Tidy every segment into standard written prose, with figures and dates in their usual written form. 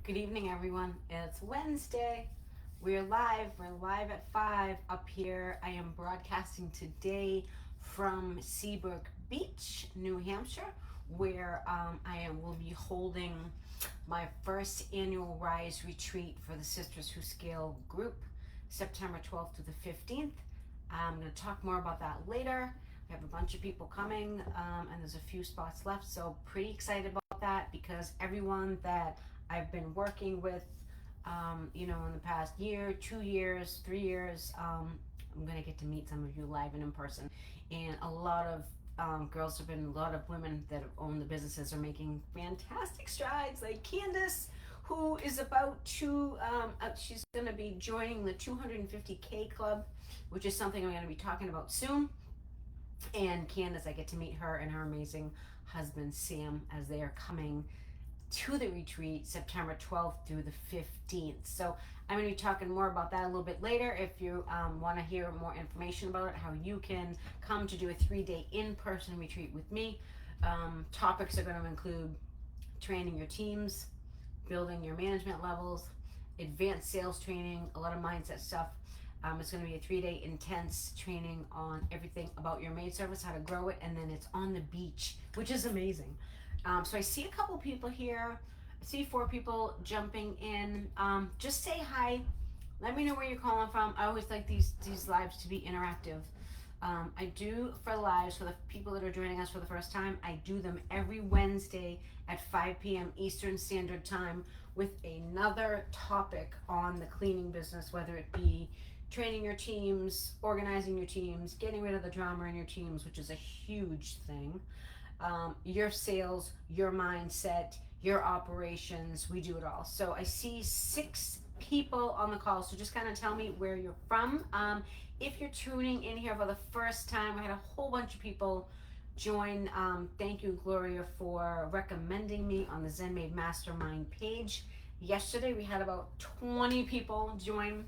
Good evening, everyone. It's Wednesday. We're live. We're live at 5 up here. I am broadcasting today from Seabrook Beach, New Hampshire, where will be holding my first annual Rise Retreat for the Sisters Who Scale group, September 12th to the 15th. I'm going to talk more about that later. We have a bunch of people coming, and there's a few spots left, so pretty excited about that because everyone that I've been working with, in the past year, 2 years, 3 years, I'm going to get to meet some of you live and in person. And a lot of a lot of women that have owned the businesses are making fantastic strides, like Candace, who is about to, she's going to be joining the 250K club, which is something I'm going to be talking about soon. And Candace, I get to meet her and her amazing husband Sam as they are coming to the retreat September 12th through the 15th. So I'm going to be talking more about that a little bit later. If you want to hear more information about it, how you can come to do a 3-day in-person retreat with me. Topics are going to include training your teams, building your management levels, advanced sales training, a lot of mindset stuff. It's going to be a 3-day intense training on everything about your maid service, how to grow it, and then it's on the beach, which is amazing. So I see a couple people here. I see 4 people jumping in. Just say hi. Let me know where you're calling from. I always like these lives to be interactive. I do for lives for the people that are joining us for the first time. I do them every Wednesday at 5 p.m. Eastern Standard Time with another topic on the cleaning business, whether it be training your teams, organizing your teams, getting rid of the drama in your teams, which is a huge thing. Your sales, your mindset, your operations, we do it all. So I see 6 people on the call, so just kind of tell me where you're from. If you're tuning in here for the first time, I had a whole bunch of people join. Thank you, Gloria, for recommending me on the Zen Made Mastermind page. Yesterday we had about 20 people join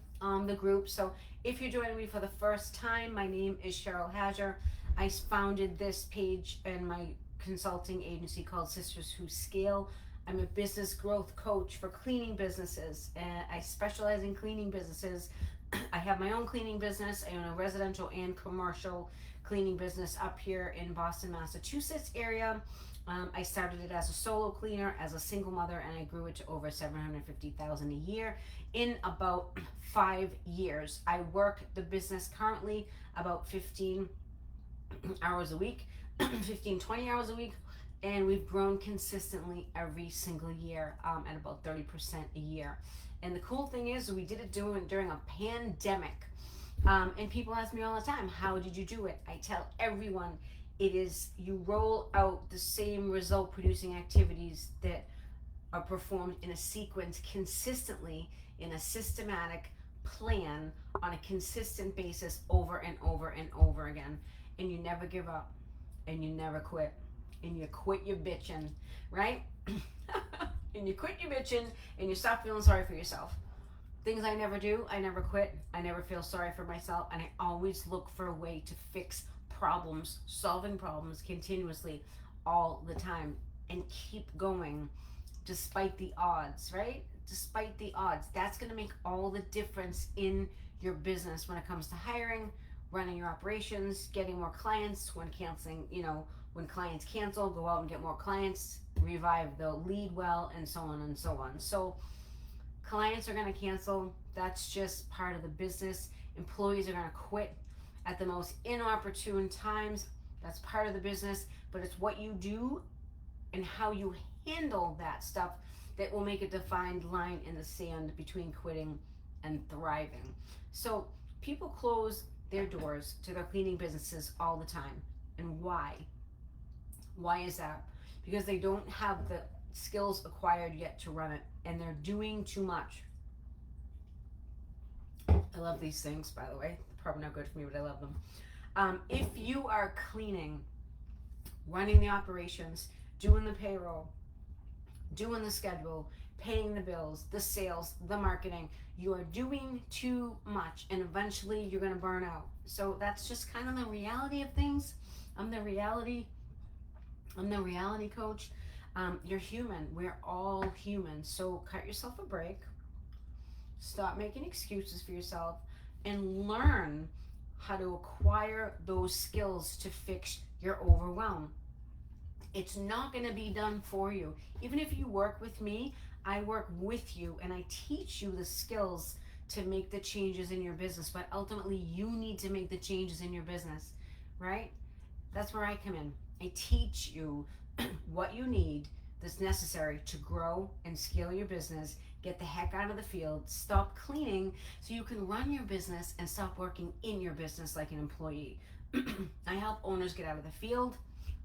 the group. So if you're joining me for the first time, my name is Cheryl Hager. I founded this page in my consulting agency called Sisters Who Scale. I'm a business growth coach for cleaning businesses, and I specialize in cleaning businesses. I have my own cleaning business. I own a residential and commercial cleaning business up here in Boston, Massachusetts area. I started it as a solo cleaner, as a single mother, and I grew it to over $750,000 a year in about 5 years. I work the business currently about 15 hours a week, 20 hours a week, and we've grown consistently every single year at about 30% a year. And the cool thing is we did it during a pandemic. And people ask me all the time, how did you do it? I tell everyone, it is you roll out the same result producing activities that are performed in a sequence consistently in a systematic plan on a consistent basis over and over and over again. And you never give up, and you never quit, and you quit your bitching, right? And you quit your bitching, and you stop feeling sorry for yourself. Things I never do, I never quit, I never feel sorry for myself, and I always look for a way to fix problems, solving problems continuously all the time, and keep going despite the odds, right? Despite the odds. That's going to make all the difference in your business when it comes to hiring, running your operations, getting more clients, when when clients cancel, go out and get more clients, revive the lead well, and so on and so on. So clients are going to cancel. That's just part of the business. Employees are going to quit at the most inopportune times. That's part of the business, but it's what you do and how you handle that stuff that will make a defined line in the sand between quitting and thriving. So people close their doors to their cleaning businesses all the time. And why? Why is that? Because they don't have the skills acquired yet to run it, and they're doing too much. I love these things, by the way. They're probably not good for me, but I love them. If you are cleaning, running the operations, doing the payroll, doing the schedule, paying the bills, the sales, the marketing, you are doing too much, and eventually you're going to burn out. So that's just kind of the reality of things. I'm the reality coach. You're human. We're all human. So cut yourself a break. Stop making excuses for yourself and learn how to acquire those skills to fix your overwhelm. It's not going to be done for you. Even if you work with me, I work with you and I teach you the skills to make the changes in your business. But ultimately, you need to make the changes in your business, right? That's where I come in. I teach you what you need that's necessary to grow and scale your business. Get the heck out of the field. Stop cleaning so you can run your business and stop working in your business like an employee. I help owners get out of the field,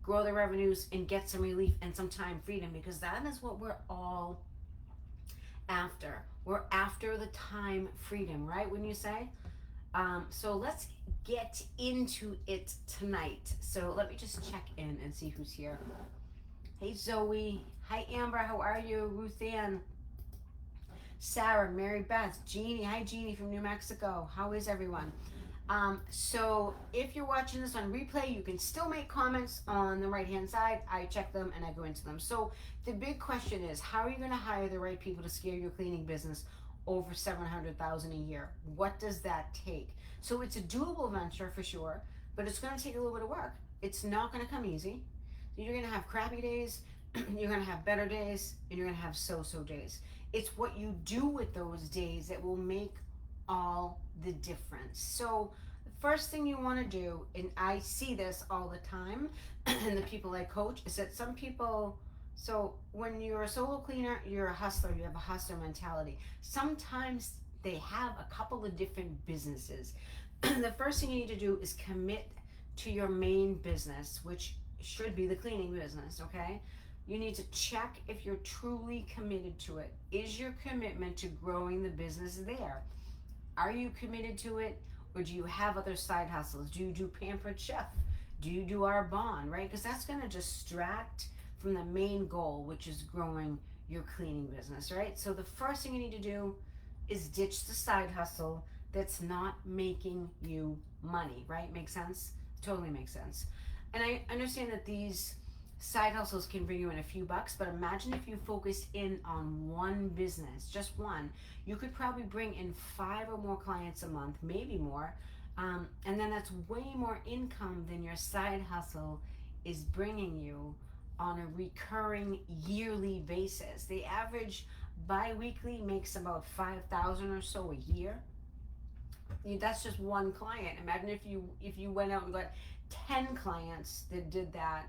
grow their revenues, and get some relief and some time freedom, because that is what we're all after. We're after the time freedom, right? When you say, so let's get into it tonight. So let me just check in and see who's here. Hey Zoe. Hi Amber. How are you? Ruth Ann. Sarah. Mary Beth. Jeannie. Hi Jeannie from New Mexico. How is everyone? So if you're watching this on replay, you can still make comments on the right hand side. I check them and I go into them. So the big question is, how are you going to hire the right people to scale your cleaning business over $700,000 a year? What does that take? So it's a doable venture for sure, but it's going to take a little bit of work. It's not going to come easy. You're going to have crappy days, you're going to have better days, and you're going to have so-so days. It's what you do with those days that will make all the difference. So the first thing you want to do, and I see this all the time and the people I coach, is that some people, so when you're a solo cleaner, you're a hustler, you have a hustler mentality. Sometimes they have a couple of different businesses. The first thing you need to do is commit to your main business, which should be the cleaning business, okay? You need to check if you're truly committed to it. Is your commitment to growing the business there? Are you committed to it, or do you have other side hustles? Do you do Pampered Chef? Do you do Arbonne, right? Because that's going to distract from the main goal, which is growing your cleaning business, right? So the first thing you need to do is ditch the side hustle that's not making you money, right? Makes sense? Totally makes sense. And I understand that these side hustles can bring you in a few bucks, but imagine if you focus in on one business, just one. You could probably bring in 5 or more clients a month, maybe more, and then that's way more income than your side hustle is bringing you on a recurring yearly basis. The average bi-weekly makes about 5,000 or so a year. That's just one client. Imagine if you went out and got 10 clients that did that,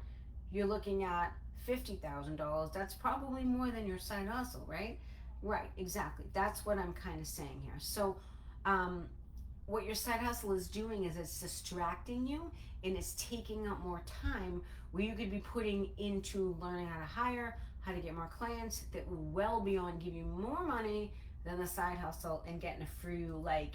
you're looking at $50,000. That's probably more than your side hustle, right? Right, exactly. That's what I'm kind of saying here. So, what your side hustle is doing is it's distracting you and it's taking up more time where you could be putting into learning how to hire, how to get more clients that will well beyond give you more money than the side hustle and getting a free, like,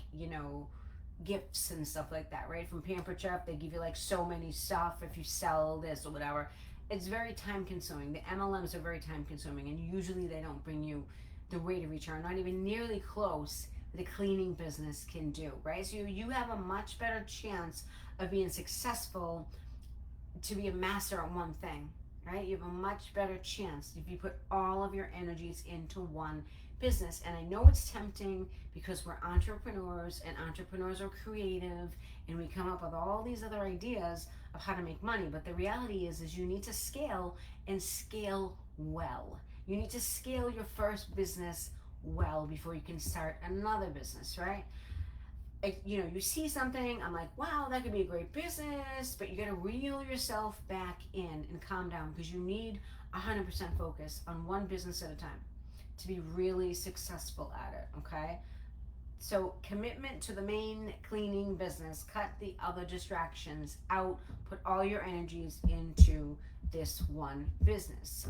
gifts and stuff like that, right? From Pampered Chef, they give you like so many stuff if you sell this or whatever. It's very time consuming. The MLMs are very time consuming, and usually they don't bring you the rate of return, not even nearly close the cleaning business can do, right? So you have a much better chance of being successful to be a master at one thing, right? You have a much better chance if you put all of your energies into one business. And I know it's tempting because we're entrepreneurs and entrepreneurs are creative and we come up with all these other ideas of how to make money. But the reality is you need to scale and scale well. You need to scale your first business well before you can start another business, right? You see something, I'm like, wow, that could be a great business, but you got to reel yourself back in and calm down, because you need 100% focus on one business at a time to be really successful at it, okay? So commitment to the main cleaning business, cut the other distractions out, put all your energies into this one business.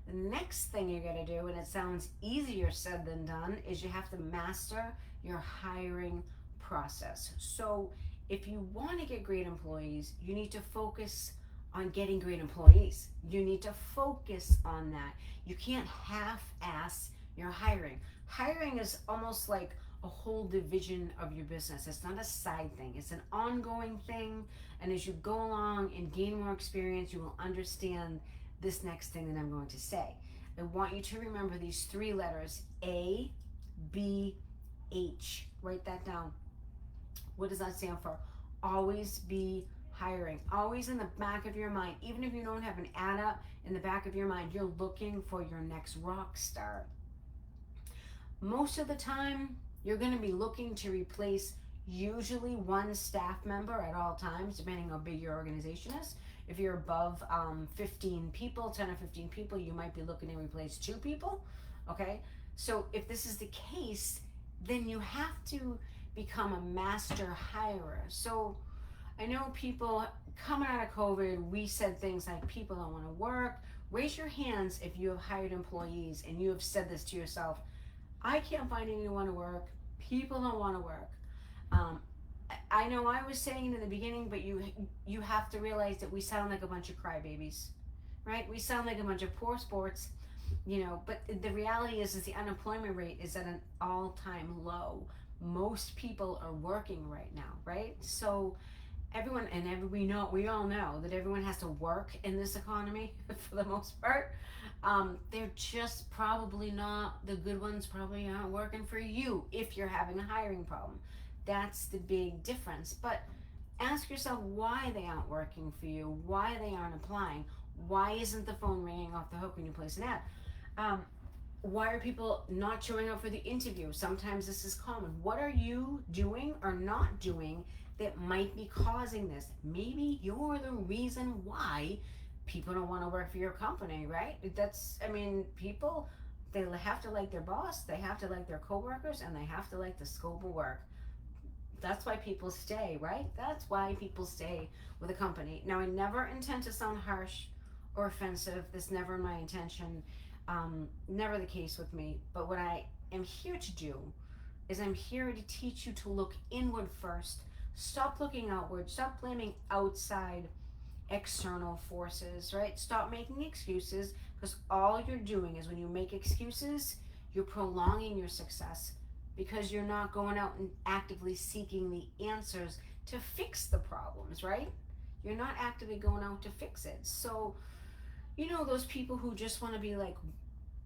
The next thing you're going to do, and it sounds easier said than done, is you have to master your hiring process. So if you want to get great employees, you need to focus on getting great employees. You need to focus on that. You can't half-ass your hiring. Hiring is almost like a whole division of your business. It's not a side thing. It's an ongoing thing. And as you go along and gain more experience, you will understand this next thing that I'm going to say. I want you to remember these three letters, A, B, H. Write that down. What does that stand for? Always be hiring. Always in the back of your mind, even if you don't have an ad up, in the back of your mind, you're looking for your next rock star. Most of the time, you're going to be looking to replace usually one staff member at all times, depending on how big your organization is. If you're above 15 people, 10 or 15 people, you might be looking to replace 2 people. Okay? So if this is the case, then you have to become a master hirer. So I know people coming out of COVID, we said things like people don't want to work. Raise your hands if you have hired employees and you have said this to yourself. I can't find anyone to work. People don't want to work. I know I was saying it in the beginning, but you have to realize that we sound like a bunch of crybabies, right? We sound like a bunch of poor sports, but the reality is the unemployment rate is at an all-time low. Most people are working right now, right? So we all know that everyone has to work in this economy for the most part. They're just probably not, the good ones probably aren't working for you if you're having a hiring problem. That's the big difference. But ask yourself why they aren't working for you, why they aren't applying, why isn't the phone ringing off the hook when you place an ad? Why are people not showing up for the interview? Sometimes this is common. What are you doing or not doing that might be causing this? Maybe you're the reason why people don't want to work for your company, right? People, they have to like their boss, they have to like their coworkers, and they have to like the scope of work. That's why people stay, right? That's why people stay with a company. Now, I never intend to sound harsh or offensive. That's never my intention. Never the case with me. But what I am here to do is I'm here to teach you to look inward first. Stop looking outward. Stop blaming outside external forces, right? Stop making excuses, because all you're doing is when you make excuses, you're prolonging your success, because you're not going out and actively seeking the answers to fix the problems, right? You're not actively going out to fix it. So, those people who just want to be like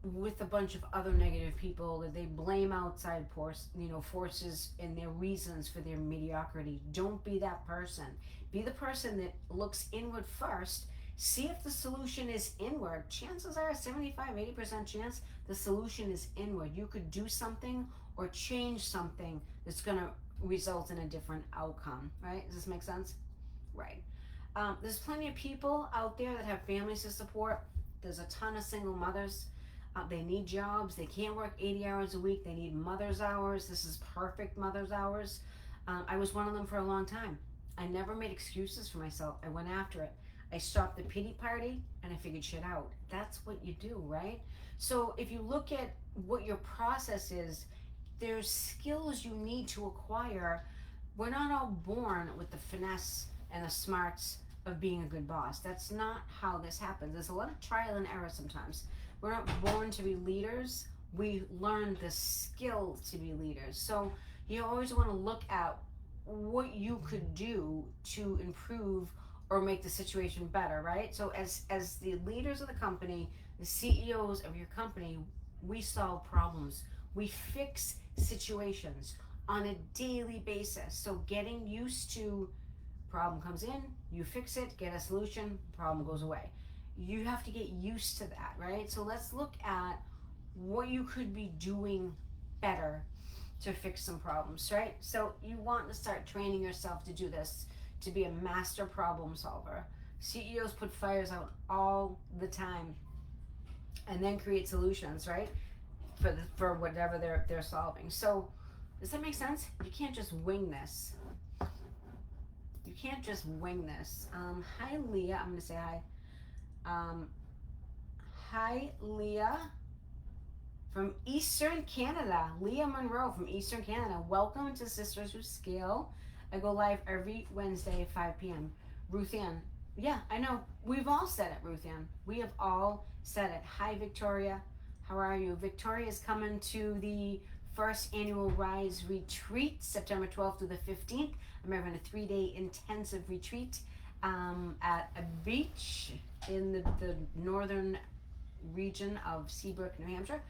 with a bunch of other negative people, that they blame outside forces and their reasons for their mediocrity. Don't be that person. Be the person that looks inward first. See if the solution is inward. Chances are 75-80% chance the solution is inward. You could do something or change something that's going to result in a different outcome, right? Does this make sense? Right. There's plenty of people out there that have families to support. There's a ton of single mothers. They need jobs. They can't work 80 hours a week. They need mother's hours. This is perfect mother's hours. I was one of them for a long time. I never made excuses for myself. I went after it. I stopped the pity party and I figured shit out. That's what you do, right? So if you look at what your process is, there's skills you need to acquire. We're not all born with the finesse and the smarts of being a good boss. That's not how this happens. There's a lot of trial and error sometimes. We're not born to be leaders. We learn the skill to be leaders. So you always want to look at what you could do to improve or make the situation better, right? So as the leaders of the company, the CEOs of your company, we solve problems. We fix situations on a daily basis. So getting used to problem comes in, you fix it, get a solution, problem goes away. You have to get used to that, right? So let's look at what you could be doing better to fix some problems, right? So you want to start training yourself to do this, to be a master problem solver. CEOs put fires out all the time and then create solutions, right? For whatever they're solving. So does that make sense? You can't just wing this. You can't just wing this. Hi Leah, I'm gonna say hi. Hi Leah from Eastern Canada. Leah Monroe from Eastern Canada. Welcome to Sisters Who Scale. I go live every Wednesday at 5 p.m. Ruth Ann. Yeah, I know. We've all said it, Ruth Ann. We have all said it. Hi Victoria. How are you? Victoria is coming to the first annual Rise Retreat, September 12th through the 15th. I'm having a 3-day intensive retreat at a beach in the northern region of Seabrook, New Hampshire.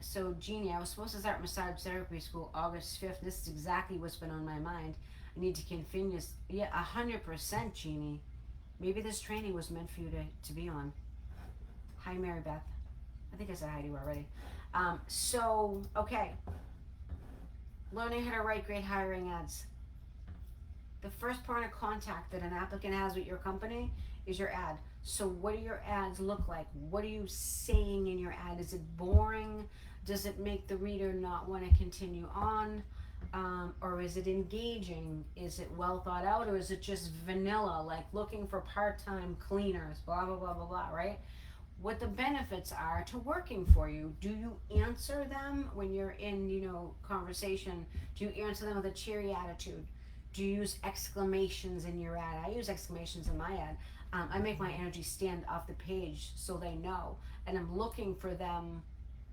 So Jeannie, I was supposed to start massage therapy school August 5th. This is exactly what's been on my mind. I need to continue. Yeah, 100%, Jeannie. Maybe this training was meant for you to be on. Hi, Mary Beth. I think I said hi to you already. Okay. Learning how to write great hiring ads. The first point of contact that an applicant has with your company is your ad. So what do your ads look like? What are you saying in your ad? Is it boring? Does it make the reader not want to continue on? Or is it engaging? Is it well thought out? Or is it just vanilla, like looking for part-time cleaners, blah, blah, blah, blah, blah, right? What the benefits are to working for you. Do you answer them when you're in, conversation? Do you answer them with a cheery attitude? Do you use exclamations in your ad? I use exclamations in my ad. I make my energy stand off the page so they know, and I'm looking for them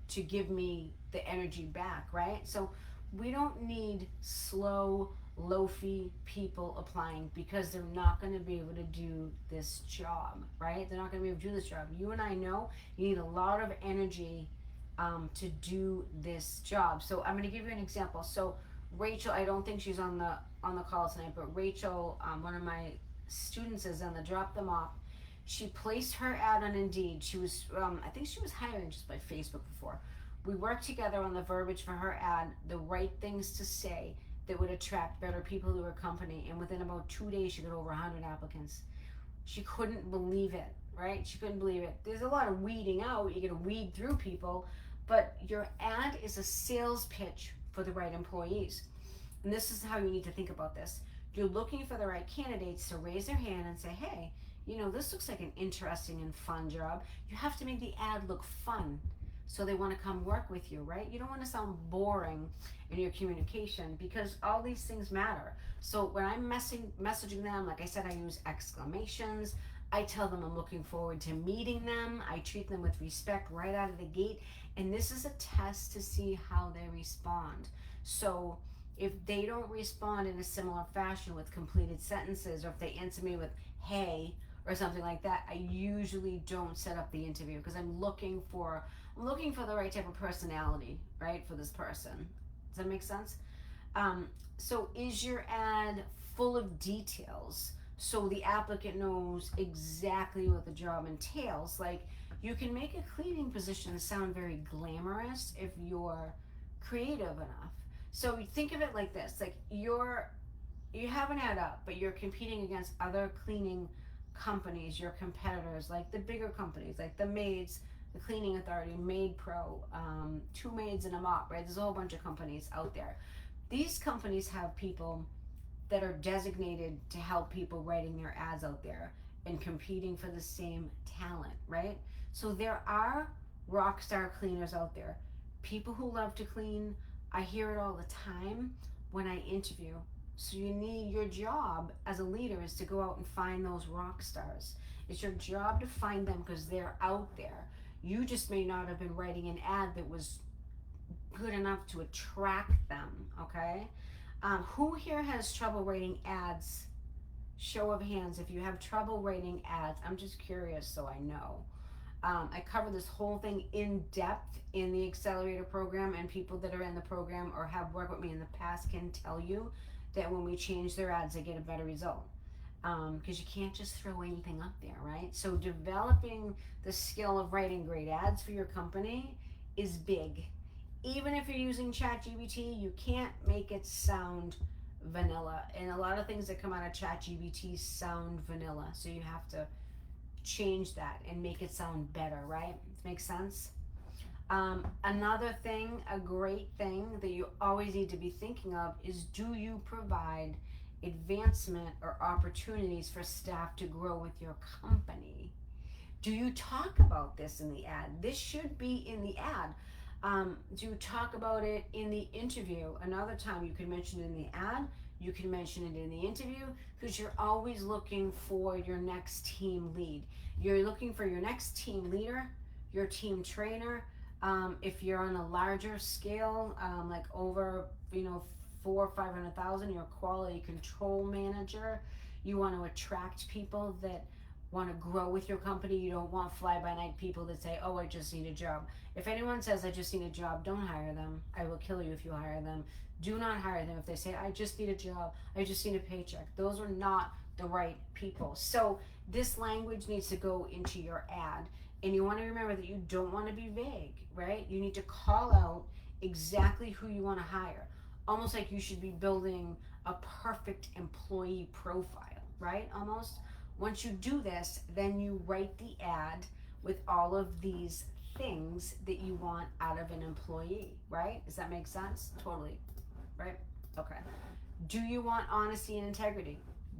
to give me the energy back, right? So we don't need slow, loafy people applying because they're not going to be able to do this job, right? They're not going to be able to do this job. You and I know you need a lot of energy to do this job. So I'm going to give you an example. So Rachel, I don't think she's on the call tonight, but Rachel, one of my students is on the drop them off. She placed her ad on Indeed. She was, I think she was hiring just by Facebook before. We worked together on the verbiage for her ad, the right things to say that would attract better people to her company. And within about 2 days, she got over 100 applicants. She couldn't believe it, right? She couldn't believe it. There's a lot of weeding out. You got to weed through people, but your ad is a sales pitch for the right employees. And this is how you need to think about this. You're looking for the right candidates to raise their hand and say, hey, this looks like an interesting and fun job. You have to make the ad look fun so they want to come work with you, right? You don't want to sound boring in your communication because all these things matter. So when I'm messaging them, like I said, I use exclamations. I tell them I'm looking forward to meeting them. I treat them with respect right out of the gate. And this is a test to see how they respond. So if they don't respond in a similar fashion with completed sentences, or if they answer me with hey or something like that, I usually don't set up the interview because I'm looking for the right type of personality, right, for this person. Does that make sense? So is your ad full of details so the applicant knows exactly what the job entails? Like, you can make a cleaning position sound very glamorous if you're creative enough. So think of it like this, like you have an ad up, but you're competing against other cleaning companies, your competitors, like the bigger companies, like the Maids, the Cleaning Authority, Maid Pro, Two Maids and a Mop, right? There's a whole bunch of companies out there. These companies have people that are designated to help people writing their ads out there and competing for the same talent, right? So there are rock star cleaners out there, people who love to clean. I hear it all the time when I interview. So your job as a leader is to go out and find those rock stars. It's your job to find them because they're out there. You just may not have been writing an ad that was good enough to attract them, okay? Who here has trouble writing ads? Show of hands if you have trouble writing ads. I'm just curious so I know. I cover this whole thing in depth in the accelerator program, and people that are in the program or have worked with me in the past can tell you that when we change their ads, they get a better result. Because you can't just throw anything up there, right? So developing the skill of writing great ads for your company is big. Even if you're using ChatGPT, you can't make it sound vanilla. And a lot of things that come out of ChatGPT sound vanilla. So you have to change that and make it sound better, right? Makes sense? Another thing, a great thing that you always need to be thinking of is, do you provide advancement or opportunities for staff to grow with your company? Do you talk about this in the ad? This should be in the ad. Do you talk about it in the interview? Another time you can mention it in the ad, you can mention it in the interview, because you're always looking for your next team lead. You're looking for your next team leader, your team trainer. If you're on a larger scale, like over, 400,000 or 500,000, your quality control manager, You want to attract people that want to grow with your company. You don't want fly-by-night people that say, oh, I just need a job. If anyone says, I just need a job, don't hire them. I will kill you if you hire them. Do not hire them if they say, I just need a job, I just need a paycheck. Those are not the right people. So this language needs to go into your ad. And you want to remember that you don't want to be vague, right? You need to call out exactly who you want to hire. Almost like you should be building a perfect employee profile, right? Almost. Once you do this, then you write the ad with all of these things that you want out of an employee, right? Does that make sense? Totally, right? Okay. Do you want honesty and integrity?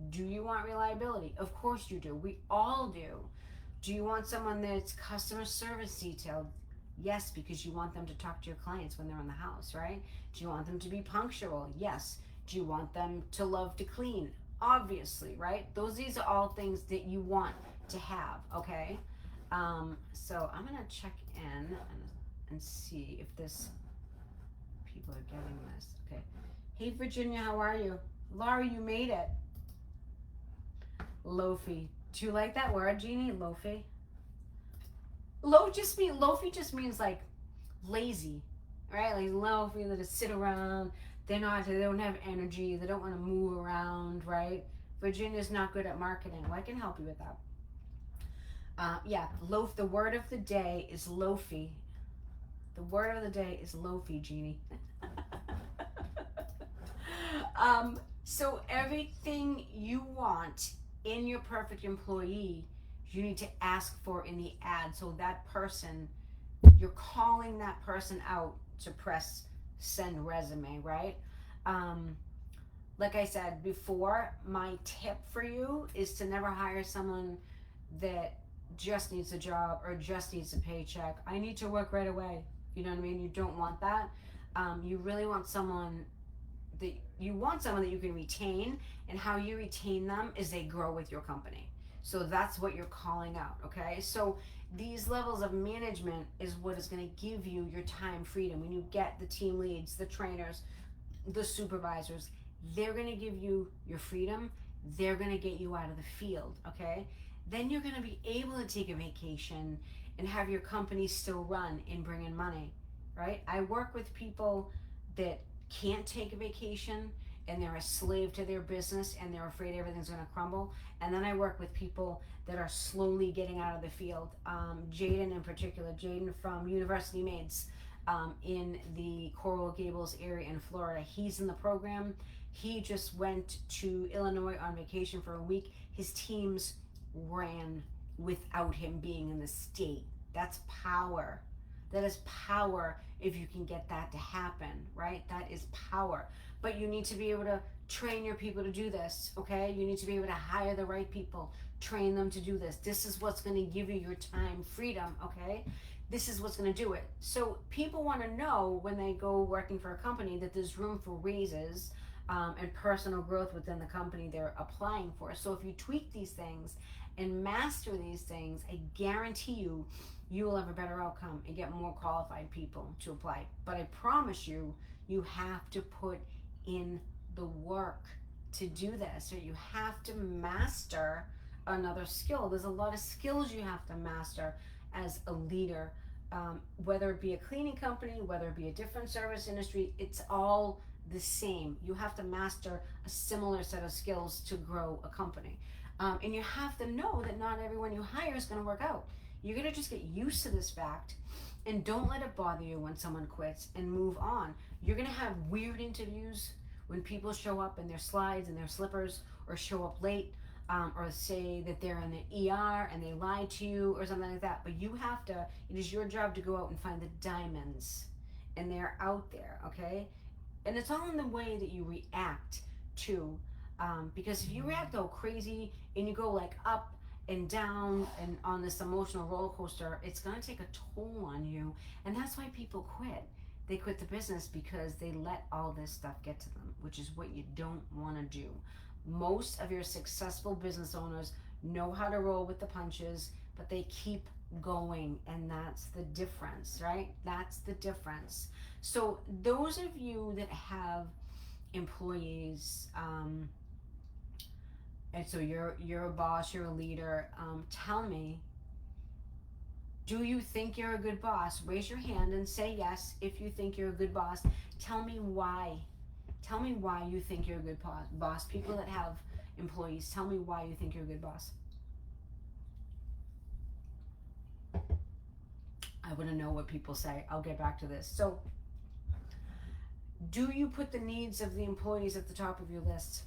Do you want reliability? Of course you do. We all do. Do you want someone that's customer service detailed? Yes, because you want them to talk to your clients when they're in the house, right? Do you want them to be punctual? Yes. Do you want them to love to clean? Obviously, right? These are all things that you want to have, okay? So I'm gonna check in and see if people are getting this. Okay. Hey Virginia, how are you? Laura, you made it. Loafy. Do you like that word, Jeannie? Loafy? Loafy just means like lazy, right? Like loafy, they just sit around. They don't have energy. They don't want to move around, right? Virginia's not good at marketing. Well, I can help you with that. The word of the day is loafy. The word of the day is loafy, Jeannie. So everything you want in your perfect employee, you need to ask for in the ad. So that person, you're calling that person out to press send resume, right? Like I said before, my tip for you is to never hire someone that just needs a job or just needs a paycheck. I need to work right away. You know what I mean? You don't want that. You really want someone that you can retain, and how you retain them is they grow with your company. So that's what you're calling out, okay? So these levels of management is what is going to give you your time freedom. When you get the team leads, the trainers, the supervisors, they're going to give you your freedom. They're going to get you out of the field, okay? Then you're going to be able to take a vacation and have your company still run and bring in money, right? I work with people that can't take a vacation and they're a slave to their business and they're afraid everything's going to crumble. And then I work with people that are slowly getting out of the field. Jaden in particular, Jaden from University Maids in the Coral Gables area in Florida. He's in the program. He just went to Illinois on vacation for a week. His teams ran without him being in the state. That's power. That is power if you can get that to happen, right? That is power. But you need to be able to train your people to do this, okay? You need to be able to hire the right people, train them to do this. This is what's going to give you your time freedom, okay? This is what's going to do it. So people want to know when they go working for a company that there's room for raises and personal growth within the company they're applying for. So if you tweak these things and master these things, I guarantee you, you will have a better outcome and get more qualified people to apply. But I promise you, you have to put in the work to do this, or you have to master another skill. There's a lot of skills you have to master as a leader, whether it be a cleaning company, whether it be a different service industry, it's all the same. You have to master a similar set of skills to grow a company. And you have to know that not everyone you hire is going to work out. You're going to just get used to this fact, and don't let it bother you when someone quits, and move on. You're going to have weird interviews when people show up in their slides and their slippers, or show up late, or say that they're in the ER and they lied to you or something like that. But you have to, it is your job to go out and find the diamonds, and they're out there, okay? And it's all in the way that you react to, because if you react all crazy and you go like up and down and on this emotional roller coaster, it's going to take a toll on you. And that's why people quit. They quit the business because they let all this stuff get to them, which is what you don't want to do. Most of your successful business owners know how to roll with the punches, but they keep going, and that's the difference, right? That's the difference. So those of you that have employees, And so you're a boss, you're a leader. Tell me, do you think you're a good boss? Raise your hand and say yes if you think you're a good boss. Tell me why. Tell me why you think you're a good boss. People that have employees, tell me why you think you're a good boss. I want to know what people say. I'll get back to this. So, do you put the needs of the employees at the top of your list?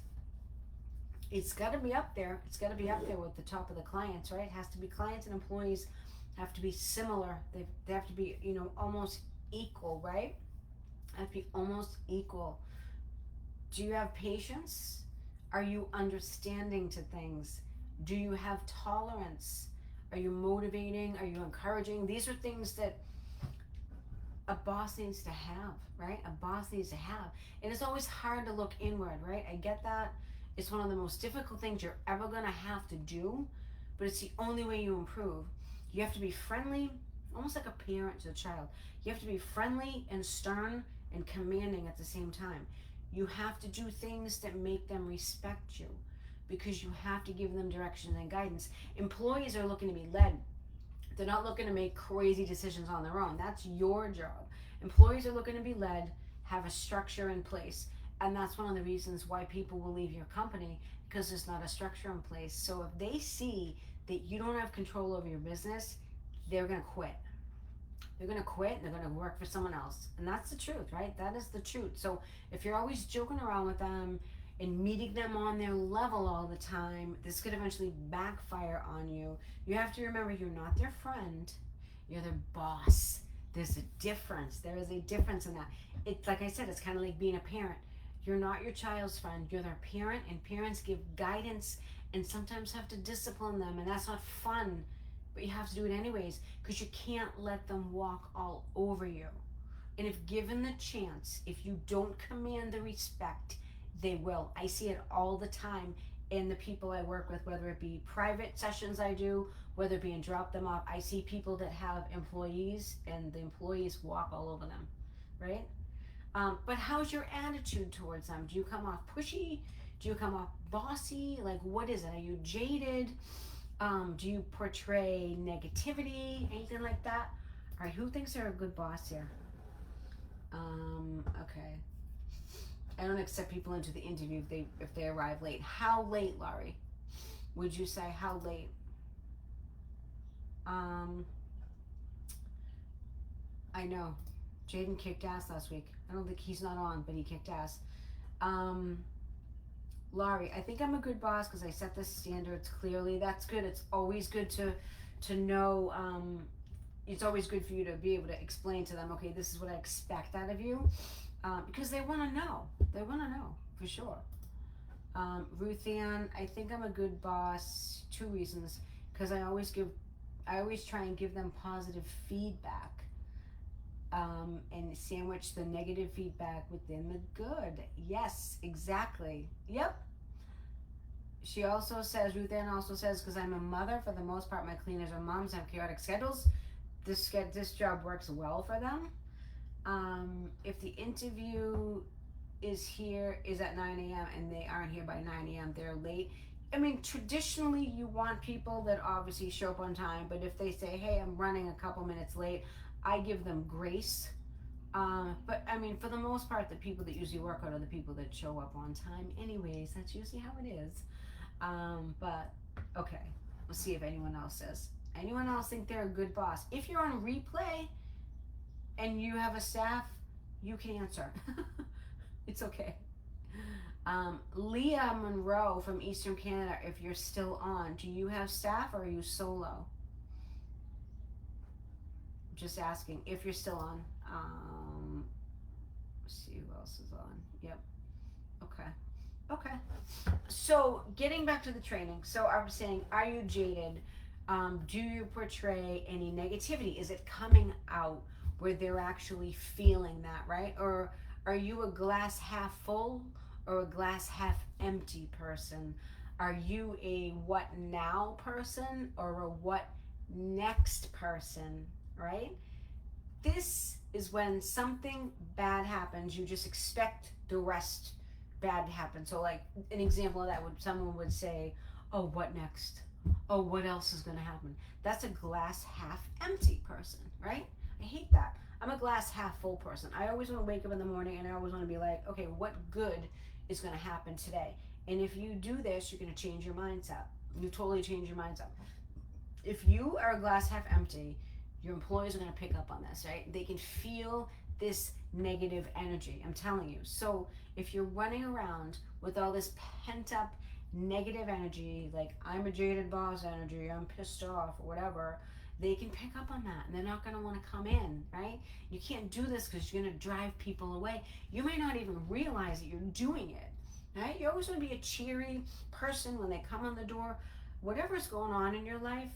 It's got to be up there. It's got to be up there with the top of the clients, right? It has to be clients and employees have to be similar. They have to be, almost equal, right? Have to be almost equal. Do you have patience? Are you understanding to things? Do you have tolerance? Are you motivating? Are you encouraging? These are things that a boss needs to have, right? A boss needs to have. And it's always hard to look inward, right? I get that. It's one of the most difficult things you're ever going to have to do, but it's the only way you improve. You have to be friendly, almost like a parent to a child. You have to be friendly and stern and commanding at the same time. You have to do things that make them respect you because you have to give them direction and guidance. Employees are looking to be led. They're not looking to make crazy decisions on their own. That's your job. Employees are looking to be led, have a structure in place. And that's one of the reasons why people will leave your company, because there's not a structure in place. So if they see that you don't have control over your business, they're going to quit. They're going to quit and they're going to work for someone else. And that's the truth, right? That is the truth. So if you're always joking around with them and meeting them on their level all the time, this could eventually backfire on you. You have to remember you're not their friend, you're their boss. There's a difference. There is a difference in that. It's like I said, it's kind of like being a parent. You're not your child's friend, you're their parent, and parents give guidance and sometimes have to discipline them, and that's not fun, but you have to do it anyways because you can't let them walk all over you. And if given the chance, if you don't command the respect, they will. I see it all the time in the people I work with, whether it be private sessions I do, whether it be in drop them off. I see people that have employees and the employees walk all over them, right? But how's your attitude towards them? Do you come off pushy? Do you come off bossy? Like, what is it? Are you jaded? Do you portray negativity? Anything like that? All right, who thinks they're a good boss here? Okay. I don't accept people into the interview if they arrive late. How late, Laurie? Would you say how late? I know. Jaden kicked ass last week. I don't think he's not on, but he kicked ass. Laurie, I think I'm a good boss because I set the standards clearly. That's good. It's always good to know. It's always good for you to be able to explain to them, okay, this is what I expect out of you, because they want to know. They want to know for sure. Ruth Ann, I think I'm a good boss. 2 reasons, because I always try and give them positive feedback. And sandwich the negative feedback within the good. Yes, exactly. Yep. She also says, Ruth Ann also says, because I'm a mother, for the most part, my cleaners are moms, have chaotic schedules. This job works well for them. If the interview is at 9 a.m. and they aren't here by 9 a.m., they're late. I mean, traditionally, you want people that obviously show up on time, but if they say, hey, I'm running a couple minutes late, I give them grace. But I mean, for the most part, the people that usually work out are the people that show up on time anyways. That's usually how it is. But okay, let's see if anyone else says. Anyone else think they're a good boss? If you're on replay and you have a staff, you can answer. It's okay. Leah Monroe from Eastern Canada, if you're still on, do you have staff or are you solo? Just asking if you're still on. Let's see who else is on. Yep. Okay. So getting back to the training. So I was saying, are you jaded? Do you portray any negativity? Is it coming out where they're actually feeling that, right? Or are you a glass half full or a glass half empty person? Are you a what now person or a what next person? Right? This is when something bad happens, you just expect the rest bad happen. So like an example of that would someone would say, "Oh, what next? Oh, what else is going to happen?" That's a glass half empty person, right? I hate that. I'm a glass half full person. I always want to wake up in the morning and I always want to be like, okay, what good is going to happen today? And if you do this, you're going to change your mindset. You totally change your mindset. If you are a glass half empty, your employees are going to pick up on this, right? They can feel this negative energy. I'm telling you. So if you're running around with all this pent up negative energy, like I'm a jaded boss energy, I'm pissed off, or whatever, they can pick up on that and they're not going to want to come in, right? You can't do this because you're going to drive people away. You may not even realize that you're doing it, right? You always want to be a cheery person when they come on the door. Whatever's going on in your life,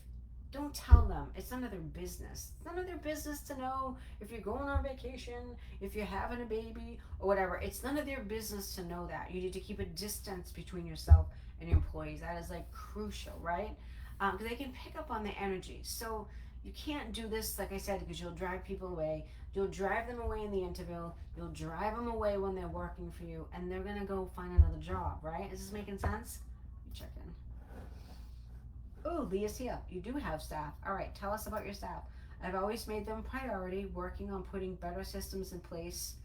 don't tell them. It's none of their business. It's none of their business to know if you're going on vacation, if you're having a baby, or whatever. It's none of their business to know that. You need to keep a distance between yourself and your employees. That is like crucial, right? Because they can pick up on the energy. So you can't do this, like I said, because you'll drive people away. You'll drive them away in the interview. You'll drive them away when they're working for you, and they're going to go find another job, right? Is this making sense? Let me check in. Oh, Leah's here. You do have staff. All right, tell us about your staff. I've always made them a priority, working on putting better systems in place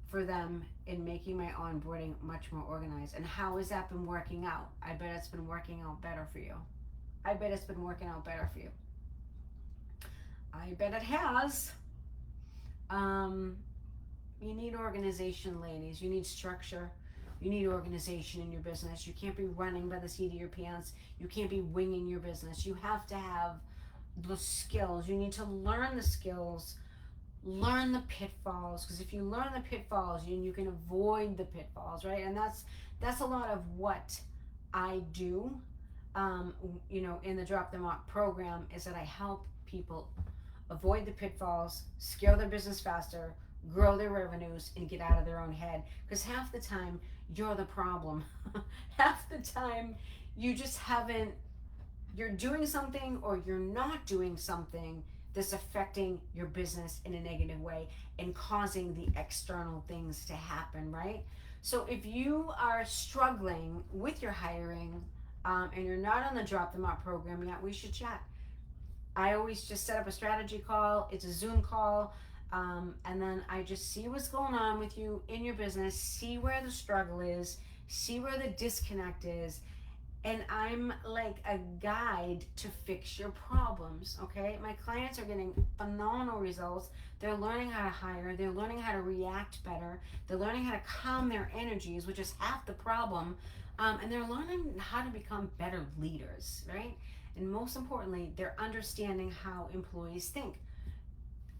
for them in making my onboarding much more organized. And how has that been working out? I bet it's been working out better for you. I bet it's been working out better for you. I bet it has. You need organization, ladies. You need structure. You need organization in your business. You can't be running by the seat of your pants. You can't be winging your business. You have to have the skills. You need to learn the skills, learn the pitfalls, because if you learn the pitfalls, you can avoid the pitfalls, right? And that's a lot of what I do, in the Drop Them Off program, is that I help people avoid the pitfalls, scale their business faster, grow their revenues, and get out of their own head. Because half the time, you're the problem. Half the time, you just haven't, you're doing something or you're not doing something that's affecting your business in a negative way and causing the external things to happen, right? So if you are struggling with your hiring and you're not on the Drop Them Out program yet, we should chat. I always just set up a strategy call. It's a Zoom call. And then I just see what's going on with you in your business, see where the struggle is, see where the disconnect is, and I'm like a guide to fix your problems, okay? My clients are getting phenomenal results. They're learning how to hire, they're learning how to react better, they're learning how to calm their energies, which is half the problem, and they're learning how to become better leaders, right? And most importantly, they're understanding how employees think.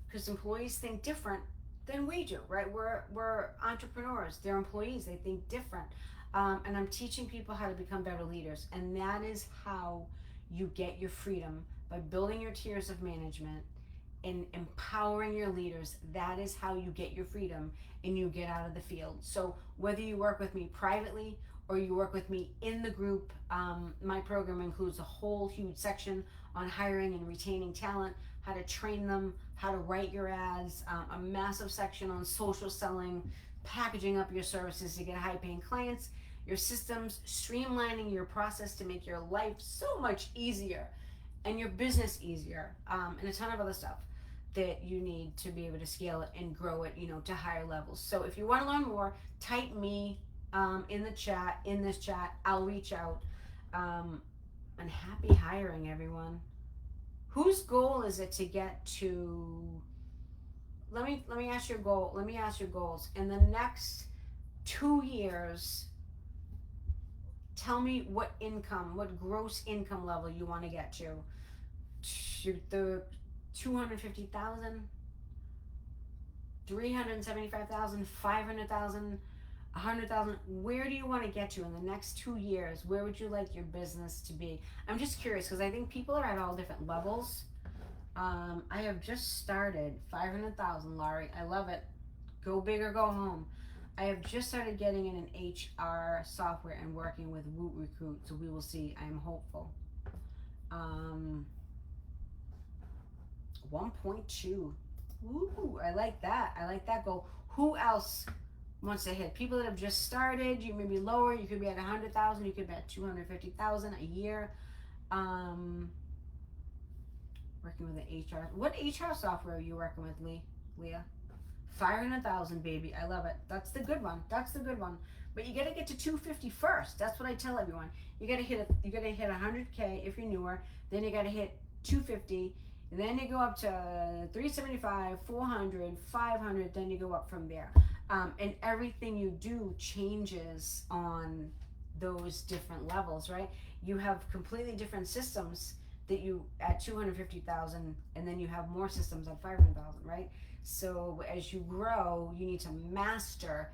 Because employees think different than we do, right? We're entrepreneurs. They're employees. They think different. And I'm teaching people how to become better leaders. And that is how you get your freedom, by building your tiers of management and empowering your leaders. That is how you get your freedom and you get out of the field. So whether you work with me privately or you work with me in the group, my program includes a whole huge section on hiring and retaining talent, how to train them, how to write your ads, a massive section on social selling, packaging up your services to get high paying clients, your systems, streamlining your process to make your life so much easier and your business easier, and a ton of other stuff that you need to be able to scale it and grow it, to higher levels. So if you want to learn more, type me in this chat, I'll reach out. And happy hiring, everyone. Whose goal is it to get to? Let me ask your goal. Let me ask your goals in the next 2 years. Tell me what gross income level you want to get to. The 250,000, 375,000, 500,000. 100,000. Where do you want to get to in the next 2 years? Where would you like your business to be? I'm just curious because I think people are at all different levels. I have just started 500,000, Laurie. I love it. Go big or go home. I have just started getting in an HR software and working with Woot Recruit, so we will see. I am hopeful. 1.2. Ooh, I like that. I like that goal. Who else once they hit. People that have just started, you may be lower. You could be at 100,000. You could be at 250,000 a year. Working with an HR. What HR software are you working with, Leah? 500,000, baby. I love it. That's the good one. That's the good one. But you gotta get to 250 first. That's what I tell everyone. You gotta hit 100K if you're newer. Then you gotta hit 250. And then you go up to 375, 400, 500. Then you go up from there. And everything you do changes on those different levels, right? You have completely different systems that you at 250,000, and then you have more systems at 500,000, right? So as you grow, you need to master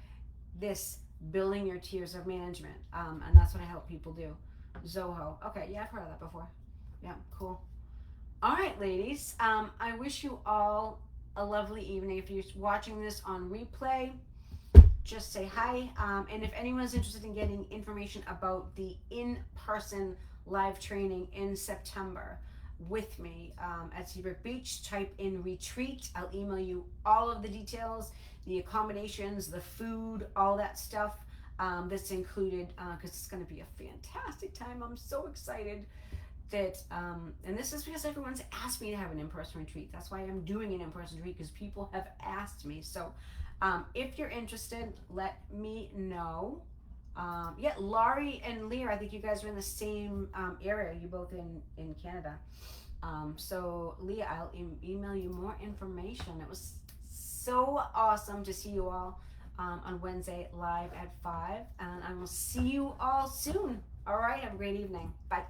this building your tiers of management, and that's what I help people do. Zoho. Okay, yeah, I've heard of that before. Yeah, cool. All right, ladies. I wish you all a lovely evening. If you're watching this on replay, just say hi. And if anyone's interested in getting information about the in-person live training in September with me at Seabrook Beach, type in retreat. I'll email you all of the details, the accommodations, the food, all that stuff that's included, because it's going to be a fantastic time. I'm so excited that, and this is because everyone's asked me to have an in-person retreat. That's why I'm doing an in-person retreat, because people have asked me. So if you're interested, let me know. Yeah, Laurie and Leah, I think you guys are in the same area. You're both in Canada. So Leah, I'll email you more information. It was so awesome to see you all on Wednesday live at 5. And I will see you all soon. All right, have a great evening. Bye.